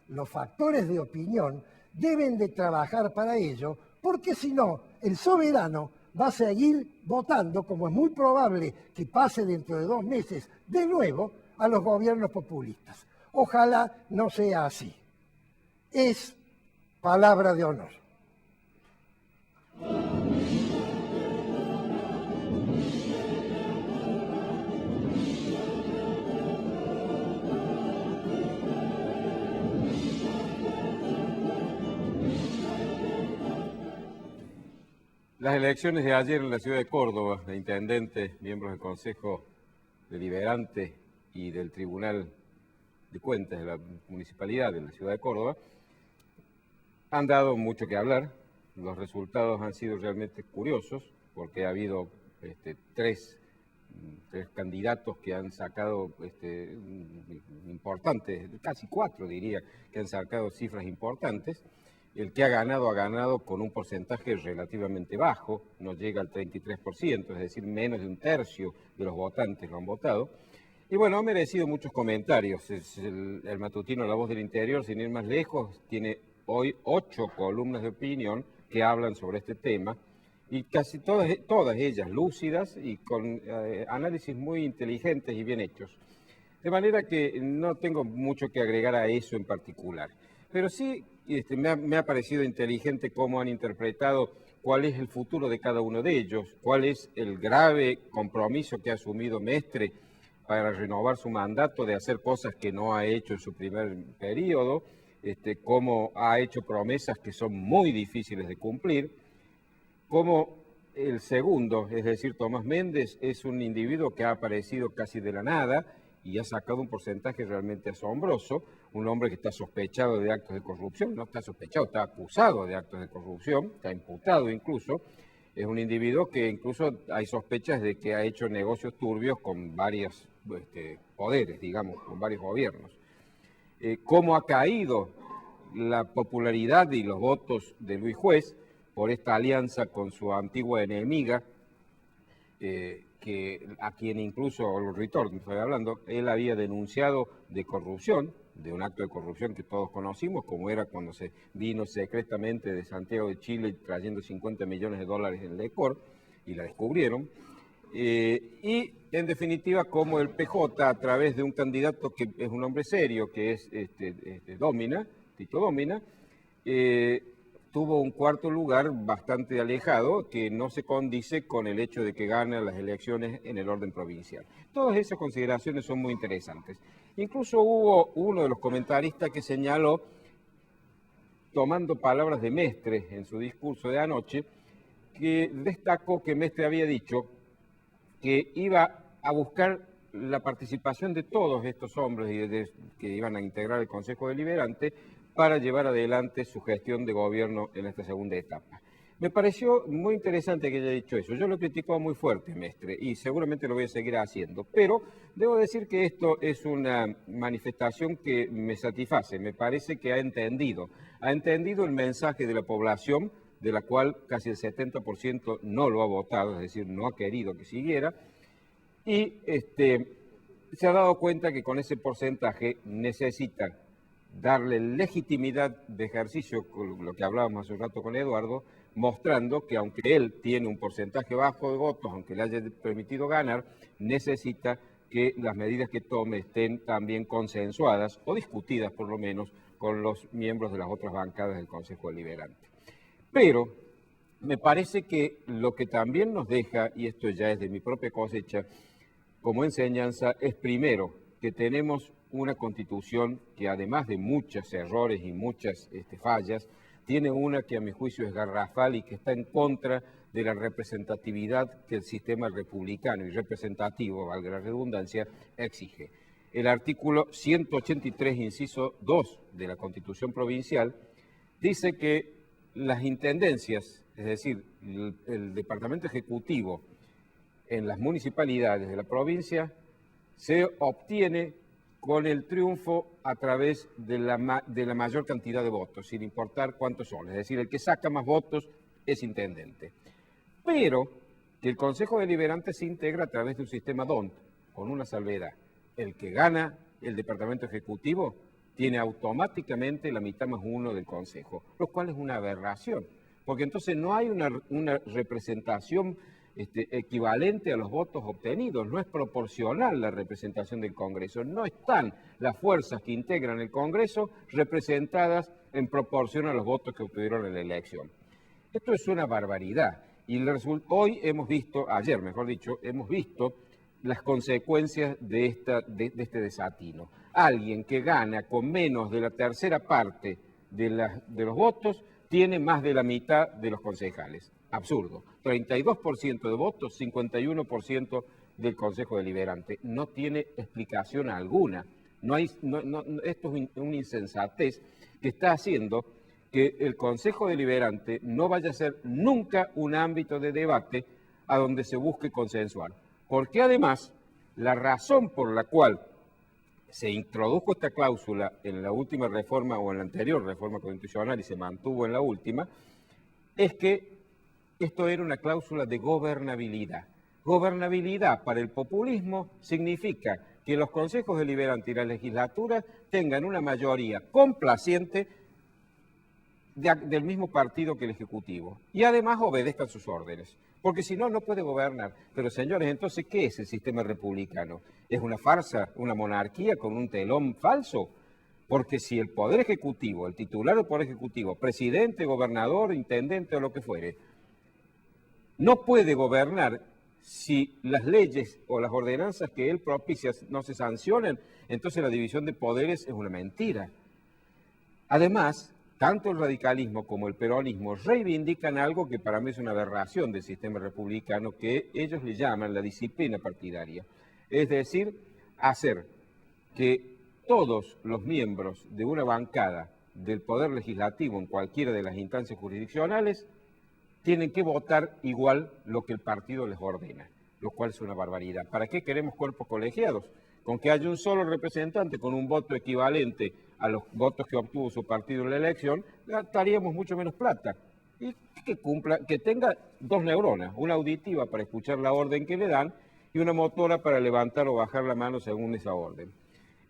Speaker 2: los factores de opinión, deben de trabajar para ello, porque si no, el soberano va a seguir votando, como es muy probable que pase dentro de 2 meses, de nuevo a los gobiernos populistas. Ojalá no sea así. Es palabra de honor.
Speaker 1: Las elecciones de ayer en la ciudad de Córdoba, de intendentes, miembros del Consejo Deliberante y del Tribunal de Cuentas de la Municipalidad de la ciudad de Córdoba, han dado mucho que hablar. Los resultados han sido realmente curiosos, porque ha habido tres candidatos que han sacado importantes, casi 4 diría, que han sacado cifras importantes. El que ha ganado con un porcentaje relativamente bajo, no llega al 33%, es decir, menos de 1/3 de los votantes lo han votado. Y bueno, ha merecido muchos comentarios. Es el matutino La Voz del Interior, sin ir más lejos, tiene hoy 8 columnas de opinión que hablan sobre este tema, y casi todas ellas lúcidas y con análisis muy inteligentes y bien hechos. De manera que no tengo mucho que agregar a eso en particular. Pero sí me ha parecido inteligente cómo han interpretado cuál es el futuro de cada uno de ellos, cuál es el grave compromiso que ha asumido Mestre para renovar su mandato de hacer cosas que no ha hecho en su primer periodo, cómo ha hecho promesas que son muy difíciles de cumplir, cómo el segundo, es decir, Tomás Méndez, es un individuo que ha aparecido casi de la nada y ha sacado un porcentaje realmente asombroso, un hombre que está sospechado de actos de corrupción, no está sospechado, está acusado de actos de corrupción, está imputado incluso, es un individuo que incluso hay sospechas de que ha hecho negocios turbios con varios poderes, digamos, con varios gobiernos. Cómo ha caído la popularidad y los votos de Luis Juez por esta alianza con su antigua enemiga, a quien incluso, Ritorno estoy hablando, él había denunciado de corrupción, de un acto de corrupción que todos conocimos, como era cuando se vino secretamente de Santiago de Chile trayendo $50 millones en Lecor, y la descubrieron. Y en definitiva, como el PJ, a través de un candidato que es un hombre serio, que es Tito Domina, tuvo un cuarto lugar bastante alejado, que no se condice con el hecho de que gane las elecciones en el orden provincial. Todas esas consideraciones son muy interesantes. Incluso hubo uno de los comentaristas que señaló, tomando palabras de Mestre en su discurso de anoche, que destacó que Mestre había dicho que iba a buscar la participación de todos estos hombres que iban a integrar el Consejo Deliberante para llevar adelante su gestión de gobierno en esta segunda etapa. Me pareció muy interesante que haya dicho eso. Yo lo criticó muy fuerte, Mestre, y seguramente lo voy a seguir haciendo, pero debo decir que esto es una manifestación que me satisface. Me parece que ha entendido el mensaje de la población, de la cual casi el 70% no lo ha votado, es decir, no ha querido que siguiera, y se ha dado cuenta que con ese porcentaje necesita darle legitimidad de ejercicio, con lo que hablábamos hace un rato con Eduardo, mostrando que aunque él tiene un porcentaje bajo de votos, aunque le haya permitido ganar, necesita que las medidas que tome estén también consensuadas o discutidas por lo menos con los miembros de las otras bancadas del Consejo Deliberante. Pero me parece que lo que también nos deja, y esto ya es de mi propia cosecha, como enseñanza, es primero que tenemos una constitución que además de muchos errores y muchas fallas, tiene una que a mi juicio es garrafal y que está en contra de la representatividad que el sistema republicano y representativo, valga la redundancia, exige. El artículo 183, inciso 2 de la Constitución Provincial, dice que las intendencias, es decir, el Departamento Ejecutivo en las municipalidades de la provincia, se obtiene con el triunfo a través de la mayor cantidad de votos, sin importar cuántos son. Es decir, el que saca más votos es intendente. Pero que el Consejo Deliberante se integra a través de un sistema DONT, con una salvedad. El que gana el Departamento Ejecutivo tiene automáticamente la mitad más uno del Consejo, lo cual es una aberración, porque entonces no hay una representación equivalente a los votos obtenidos, no es proporcional la representación del Congreso, no están las fuerzas que integran el Congreso representadas en proporción a los votos que obtuvieron en la elección. Esto es una barbaridad y hoy hemos visto, ayer mejor dicho, hemos visto las consecuencias de este desatino. Alguien que gana con menos de la tercera parte de los votos tiene más de la mitad de los concejales. Absurdo. 32% de votos, 51% del Consejo Deliberante. No tiene explicación alguna. Esto es una insensatez que está haciendo que el Consejo Deliberante no vaya a ser nunca un ámbito de debate a donde se busque consensuar. Porque además, la razón por la cual se introdujo esta cláusula en la última reforma o en la anterior reforma constitucional y se mantuvo en la última, es que esto era una cláusula de gobernabilidad. Gobernabilidad para el populismo significa que los consejos deliberantes y las legislaturas tengan una mayoría complaciente del mismo partido que el Ejecutivo y además obedezcan sus órdenes, porque si no, no puede gobernar. Pero señores, entonces, ¿qué es el sistema republicano? ¿Es una farsa, una monarquía con un telón falso? Porque si el Poder Ejecutivo, el titular del Poder Ejecutivo, presidente, gobernador, intendente o lo que fuere, no puede gobernar si las leyes o las ordenanzas que él propicia no se sancionan, entonces la división de poderes es una mentira. Además, tanto el radicalismo como el peronismo reivindican algo que para mí es una aberración del sistema republicano, que ellos le llaman la disciplina partidaria. Es decir, hacer que todos los miembros de una bancada del Poder Legislativo en cualquiera de las instancias jurisdiccionales tienen que votar igual lo que el partido les ordena, lo cual es una barbaridad. ¿Para qué queremos cuerpos colegiados? Con que haya un solo representante con un voto equivalente a los votos que obtuvo su partido en la elección, gastaríamos mucho menos plata. Y que tenga dos neuronas, una auditiva para escuchar la orden que le dan y una motora para levantar o bajar la mano según esa orden.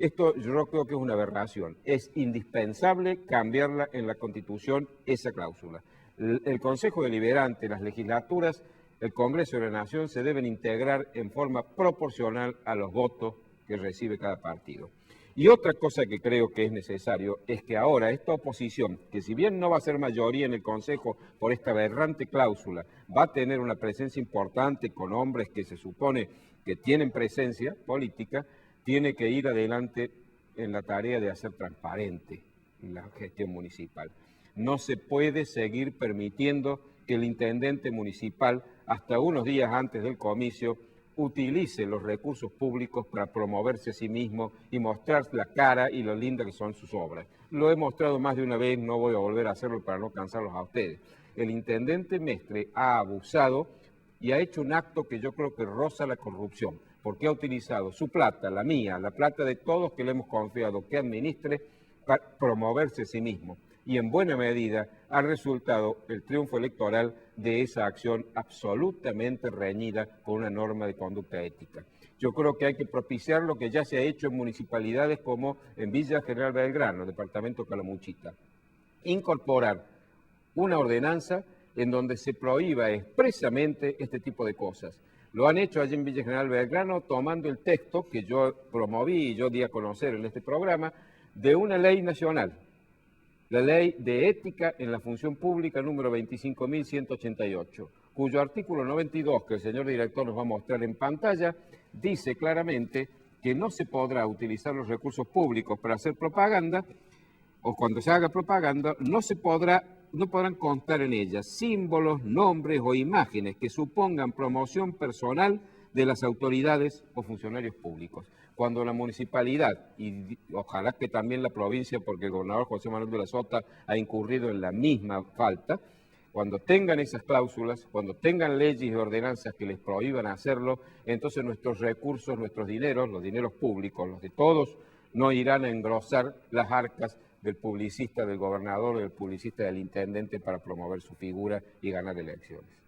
Speaker 1: Esto yo creo que es una aberración. Es indispensable cambiarla en la Constitución, esa cláusula. El Consejo Deliberante, las legislaturas, el Congreso de la Nación se deben integrar en forma proporcional a los votos que recibe cada partido. Y otra cosa que creo que es necesario es que ahora esta oposición, que si bien no va a ser mayoría en el Consejo por esta aberrante cláusula, va a tener una presencia importante con hombres que se supone que tienen presencia política, tiene que ir adelante en la tarea de hacer transparente la gestión municipal. No se puede seguir permitiendo que el intendente municipal, hasta unos días antes del comicio, utilice los recursos públicos para promoverse a sí mismo y mostrar la cara y lo linda que son sus obras. Lo he mostrado más de una vez, no voy a volver a hacerlo para no cansarlos a ustedes. El intendente Mestre ha abusado y ha hecho un acto que yo creo que roza la corrupción, porque ha utilizado su plata, la mía, la plata de todos que le hemos confiado que administre para promoverse a sí mismo. Y en buena medida ha resultado el triunfo electoral de esa acción absolutamente reñida con una norma de conducta ética. Yo creo que hay que propiciar lo que ya se ha hecho en municipalidades como en Villa General Belgrano, departamento Calamuchita. Incorporar una ordenanza en donde se prohíba expresamente este tipo de cosas. Lo han hecho allí en Villa General Belgrano tomando el texto que yo promoví y yo di a conocer en este programa de una ley nacional, la Ley de Ética en la Función Pública número 25.188, cuyo artículo 92, que el señor director nos va a mostrar en pantalla, dice claramente que no se podrá utilizar los recursos públicos para hacer propaganda, o cuando se haga propaganda, no podrán constar en ella símbolos, nombres o imágenes que supongan promoción personal de las autoridades o funcionarios públicos. Cuando la municipalidad, y ojalá que también la provincia, porque el gobernador José Manuel de la Sota ha incurrido en la misma falta, cuando tengan esas cláusulas, cuando tengan leyes y ordenanzas que les prohíban hacerlo, entonces nuestros recursos, nuestros dineros, los dineros públicos, los de todos, no irán a engrosar las arcas del publicista, del gobernador, del publicista, del intendente para promover su figura y ganar elecciones.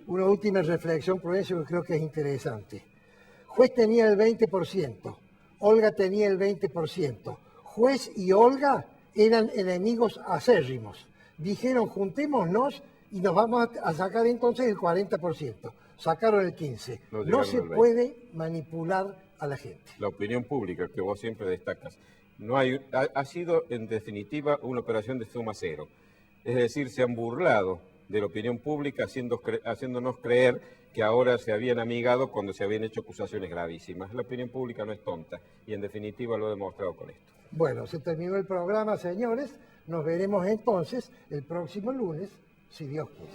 Speaker 2: Una última reflexión, Prudencio, que creo que es interesante. Juez tenía el 20%, Olga tenía el 20%. Juez y Olga eran enemigos acérrimos. Dijeron, juntémonos y nos vamos a sacar entonces el 40%. Sacaron el 15%. No se puede manipular a la gente.
Speaker 1: La opinión pública, que vos siempre destacas, ha sido en definitiva una operación de suma cero. Es decir, se han burlado de la opinión pública, haciéndonos creer que ahora se habían amigado cuando se habían hecho acusaciones gravísimas. La opinión pública no es tonta y en definitiva lo he demostrado con esto.
Speaker 2: Bueno, se terminó el programa, señores. Nos veremos entonces el próximo lunes, si Dios quiere.